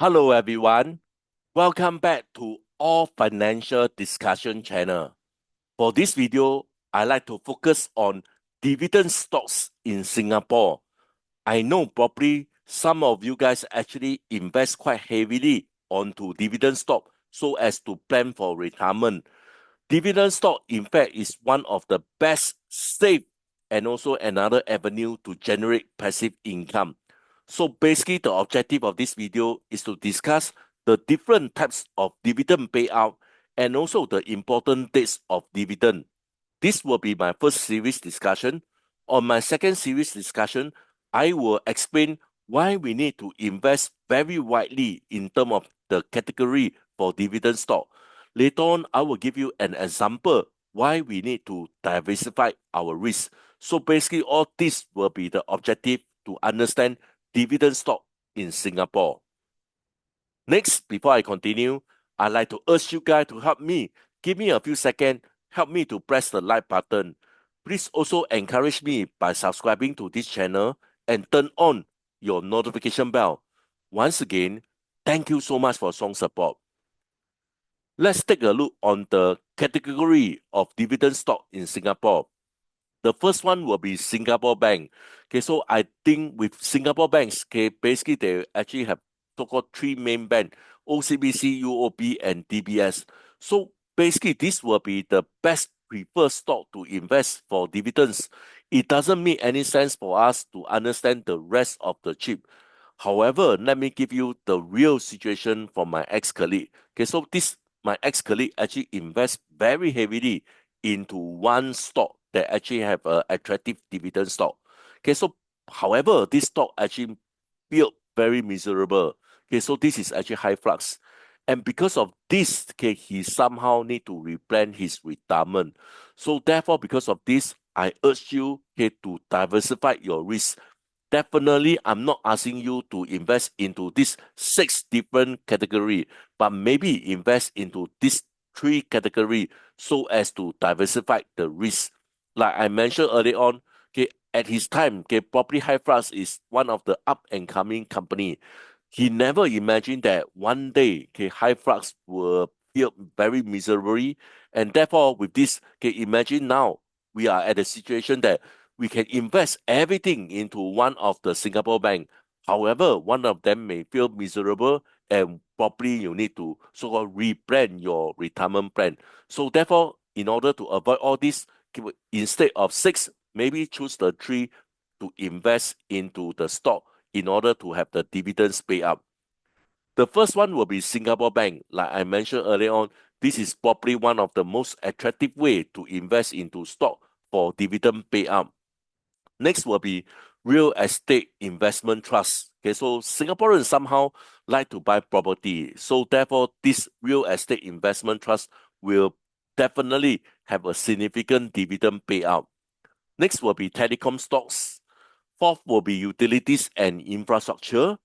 Hello everyone, welcome back to All Financial Discussion channel. For this video, I like to focus on dividend stocks in Singapore. I know probably some of you guys actually invest quite heavily onto dividend stock so as to plan for retirement. Dividend stock, in fact, is one of the best, safe, and also another avenue to generate passive income. So basically, the objective of this video is to discuss the different types of dividend payout and also the important dates of dividend. This will be my first series discussion. On my second series discussion, I will explain why we need to invest very widely in terms of the category for dividend stock. Later on, I will give you an example why we need to diversify our risk. So basically, all this will be the objective to understand dividend stock in Singapore. Next, before I continue, I'd like to urge you guys to help me. Give me a few seconds, help me to press the like button. Please also encourage me by subscribing to this channel and turn on your notification bell. Once again, thank you so much for strong support. Let's take a look on the category of dividend stock in Singapore. The first one will be Singapore Bank. Okay, so I think with Singapore banks, okay, basically they actually have so-called three main banks, OCBC, UOB, and DBS. So basically, this will be the best preferred stock to invest for dividends. It doesn't make any sense for us to understand the rest of the chip. However, let me give you the real situation from my ex-colleague. Okay, so my ex-colleague actually invests very heavily into one stock that actually have an attractive dividend stock. Okay, so however, this stock actually built very miserable. Okay, so this is actually high flux. And because of this, okay, he somehow need to replan his retirement. So therefore, because of this, I urge you, okay, to diversify your risk. Definitely, I'm not asking you to invest into this 6 different category, but maybe invest into this 3 category so as to diversify the risk. Like I mentioned earlier on, okay, at his time, okay, Property High Flux is one of the up and coming company. He never imagined that one day, okay, High Flux will feel very miserably, and therefore with this, okay, imagine now we are at a situation that we can invest everything into one of the Singapore bank. However, one of them may feel miserable and probably you need to so-called replan your retirement plan. So therefore, in order to avoid all this, instead of 6, maybe choose the 3 to invest into the stock in order to have the dividends pay up. The first one will be Singapore Bank. Like I mentioned earlier on, this is probably one of the most attractive way to invest into stock for dividend payout. Next will be real estate investment trust. Okay, so Singaporeans somehow like to buy property. So therefore, this real estate investment trust will definitely have a significant dividend payout. Next will be telecom stocks. Fourth will be utilities and infrastructure.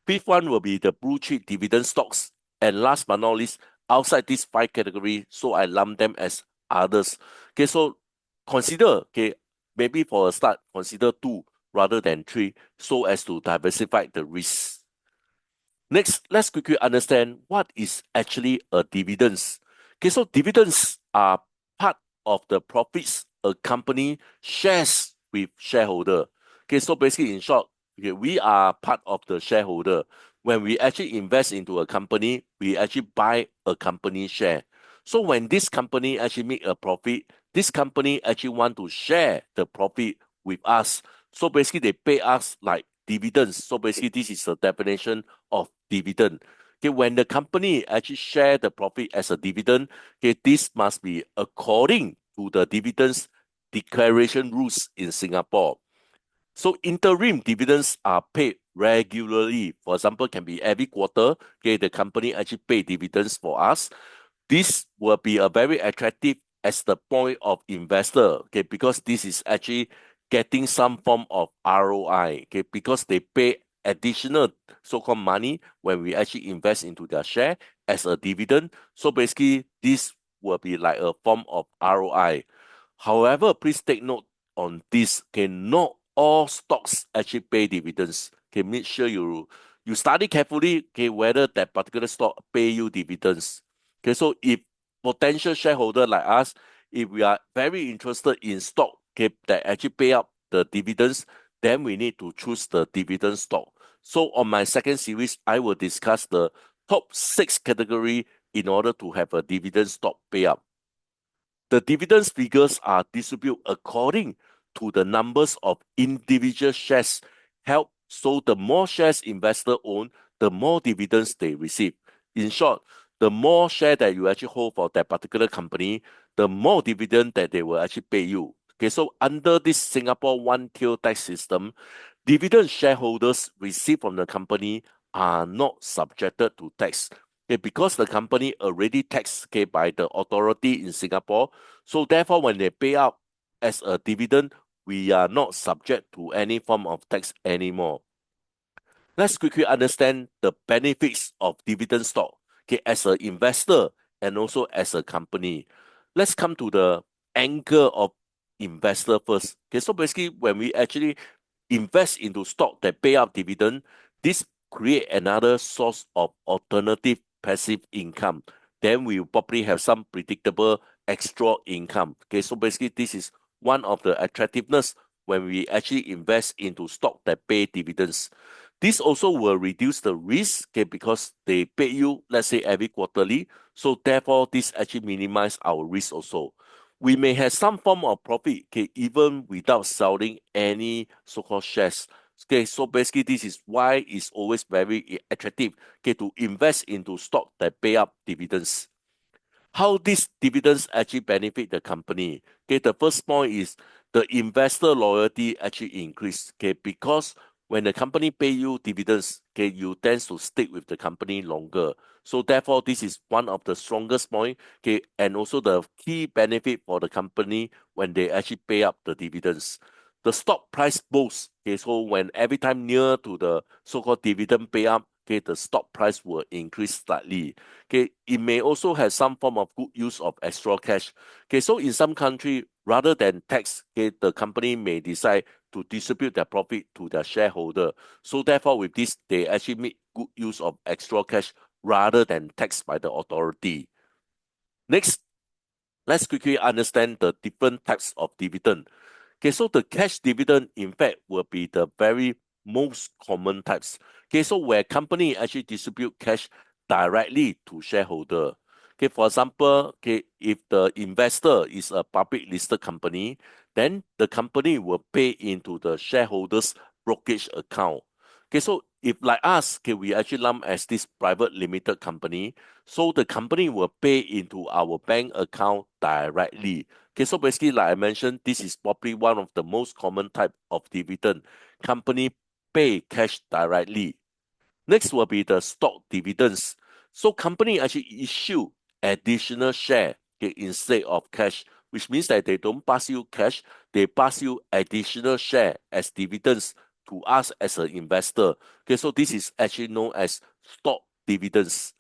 Fifth one will be the blue chip dividend stocks. And last but not least, outside these 5 categories, so I lump them as others. Okay, so consider, okay, maybe for a start, consider 2 rather than 3 so as to diversify the risk. Next, let's quickly understand what is actually a dividends. Okay, so dividends are part of the profits a company shares with shareholder. Okay, so basically in short, okay, we are part of the shareholder. When we actually invest into a company, we actually buy a company share. So when this company actually make a profit, this company actually want to share the profit with us. So basically they pay us like dividends. So basically this is the definition of dividend. Okay, when the company actually share the profit as a dividend, okay, this must be according to the dividends declaration rules in Singapore. So interim dividends are paid regularly. For example, can be every quarter. Okay, the company actually pay dividends for us. This will be a very attractive as the point of investor. Okay, because this is actually getting some form of ROI. Okay, because they pay additional so-called money when we actually invest into their share as a dividend. So basically, this will be like a form of ROI. However, please take note on this. Okay, not all stocks actually pay dividends. Okay, make sure You study carefully, okay, whether that particular stock pay you dividends. Okay, so if potential shareholder like us, if we are very interested in stock, okay, that actually pay up the dividends, then we need to choose the dividend stock. So on my second series, I will discuss the top 6 category in order to have a dividend stock payout. The dividends figures are distributed according to the numbers of individual shares held. So the more shares investor own, the more dividends they receive. In short, the more share that you actually hold for that particular company, the more dividend that they will actually pay you. Okay, so under this Singapore one-tier tax system, dividend shareholders receive from the company are not subjected to tax. Okay, because the company already taxed, okay, by the authority in Singapore, so therefore when they pay out as a dividend, we are not subject to any form of tax anymore. Let's quickly understand the benefits of dividend stock, okay, as an investor and also as a company. Let's come to the angle of investor first. Okay, so basically when we actually invest into stock that pay out dividend, this create another source of alternative passive income. Then we will probably have some predictable extra income. Okay, so basically this is one of the attractiveness when we actually invest into stock that pay dividends. This also will reduce the risk, okay, because they pay you, let's say, every quarterly. So therefore, this actually minimize our risk also. We may have some form of profit, okay, even without selling any so-called shares. Okay, so basically, this is why it's always very attractive, okay, to invest into stock that pay up dividends. How these dividends actually benefit the company? Okay, the first point is the investor loyalty actually increase. Okay, because when the company pay you dividends, okay, you tend to stick with the company longer. So therefore, this is one of the strongest point. Okay, and also the key benefit for the company when they actually pay up the dividends. The stock price boosts. Okay, so when every time near to the so-called dividend payout, okay, the stock price will increase slightly. Okay, it may also have some form of good use of extra cash. Okay, so in some country, rather than tax, okay, the company may decide to distribute their profit to their shareholder. So therefore, with this, they actually make good use of extra cash rather than taxed by the authority. Next, let's quickly understand the different types of dividend. Okay, so the cash dividend, in fact, will be the very most common types. Okay, so where company actually distribute cash directly to shareholder. Okay, for example, okay, if the investor is a public listed company, then the company will pay into the shareholders' brokerage account. Okay, so if like us, okay, we actually lump as this private limited company, so the company will pay into our bank account directly. Okay, so basically, like I mentioned, this is probably one of the most common type of dividend. Company pay cash directly. Next will be the stock dividends. So company actually issue additional share, okay, instead of cash, which means that they don't pass you cash, they pass you additional share as dividends to us as an investor. Okay, so this is actually known as stock dividends.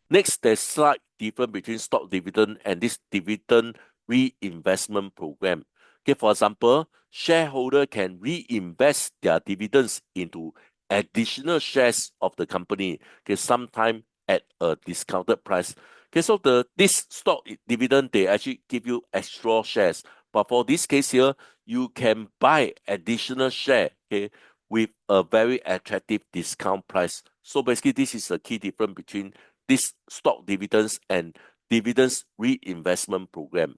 Next, there's slight difference between stock dividend and this dividend reinvestment program. Okay, for example, shareholder can reinvest their dividends into additional shares of the company. Okay, sometime at a discounted price. Okay, so this stock dividend they actually give you extra shares, but for this case here, you can buy additional share. Okay, with a very attractive discount price. So basically, this is a key difference between this stock dividends and dividends reinvestment program.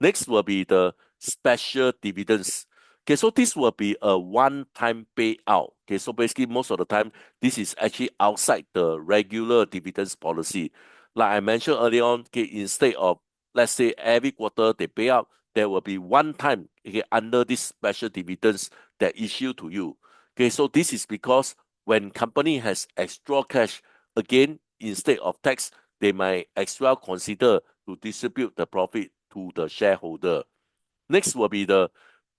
Next will be the special dividends. Okay, so this will be a one-time payout. Okay, so basically most of the time, this is actually outside the regular dividends policy. Like I mentioned earlier on, okay, instead of, let's say, every quarter they pay out, there will be one time, okay, under this special dividends that issue to you. Okay, so this is because when company has extra cash, again, instead of tax, they might as well consider to distribute the profit to the shareholder. Next will be the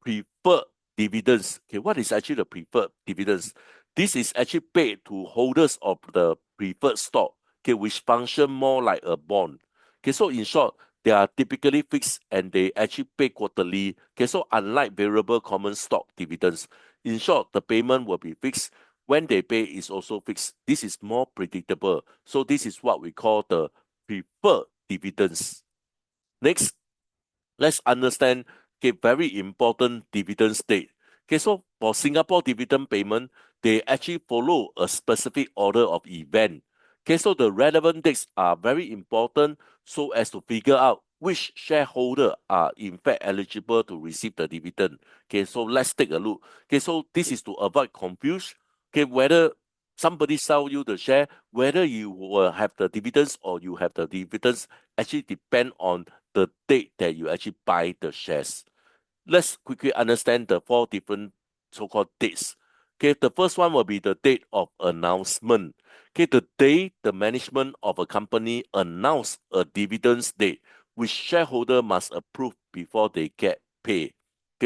preferred dividends. Okay, what is actually the preferred dividends? This is actually paid to holders of the preferred stock, okay, which function more like a bond. Okay, so in short, they are typically fixed and they actually pay quarterly. Okay, so unlike variable common stock dividends, in short, the payment will be fixed. when they pay is also fixed. This is more predictable. So this is what we call the preferred dividends. Next, let's understand very important dividend date. So for Singapore dividend payment, they actually follow a specific order of event. So the relevant dates are very important so as to figure out which shareholder are in fact eligible to receive the dividend. So let's take a look. So this is to avoid confusion. Whether somebody sell you the share, whether you will have the dividends or you have the dividends actually depend on the date that you actually buy the shares. Let's quickly understand the four different so-called dates. The first one will be the date of announcement. The day the management of a company announce a dividends date, which shareholder must approve before they get paid.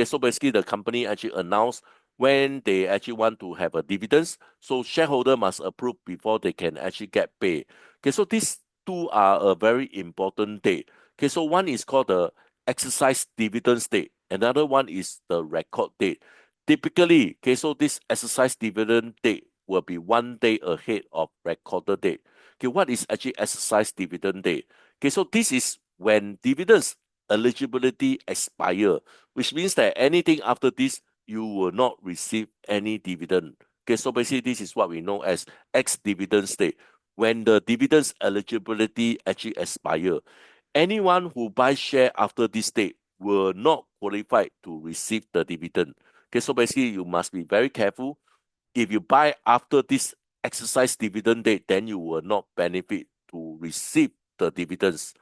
So basically the company actually announce when they actually want to have a dividends, so shareholder must approve before they can actually get paid. So these two are a very important date. So one is called the exercise dividends date. Another one is the record date. Typically, so this exercise dividend date will be 1 day ahead of recorded date. What is actually exercise dividend date? So this is when dividends eligibility expire, which means that anything after this, you will not receive any dividend. So basically this is what we know as ex-dividend date. When the dividends eligibility actually expire, anyone who buys share after this date will not qualify to receive the dividend. So basically you must be very careful. If you buy after this exercise dividend date, then you will not benefit to receive the dividends.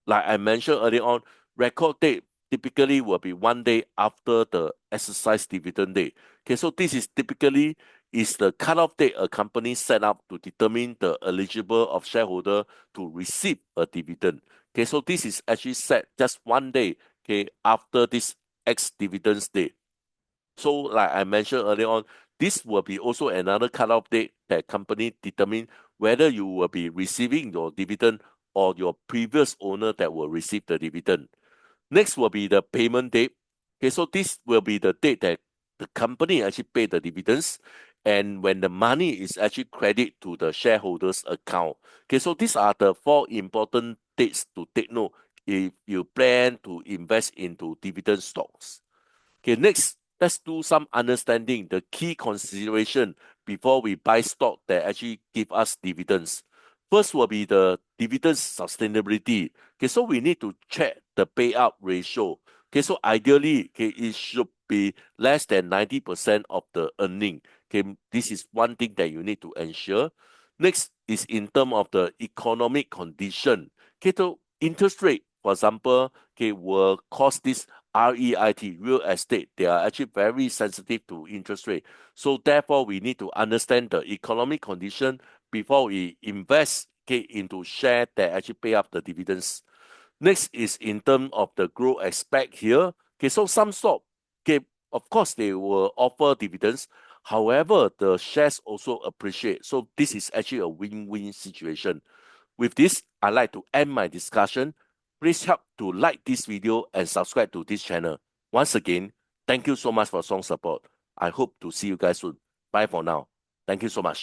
Like I mentioned earlier on, record date typically will be 1 day after the exercise dividend date. So this is typically is the cutoff date a company set up to determine the eligible of shareholder to receive a dividend. So this is actually set just 1 day after this ex-dividends date. So like I mentioned earlier on, this will be also another cutoff date that company determine whether you will be receiving your dividend or your previous owner that will receive the dividend. Next will be the payment date. So this will be the date that the company actually pay the dividends and when the money is actually credit to the shareholders account. So these are the four important dates to take note if you plan to invest into dividend stocks. Next, let's do some understanding the key consideration before we buy stock that actually give us dividends. First will be the dividend sustainability. So we need to check the payout ratio. So ideally, it should be less than 90% of the earning. This is one thing that you need to ensure. Next is in terms of the economic condition. So interest rate, for example, will cause this REIT, real estate, they are actually very sensitive to interest rate. So therefore, we need to understand the economic condition before we invest into share that actually pay up the dividends. Next is in terms of the growth aspect here. So some stock, of course, they will offer dividends. However, the shares also appreciate. So this is actually a win-win situation. With this, I'd like to end my discussion. Please help to like this video and subscribe to this channel. Once again, thank you so much for strong support. I hope to see you guys soon. Bye for now. Thank you so much.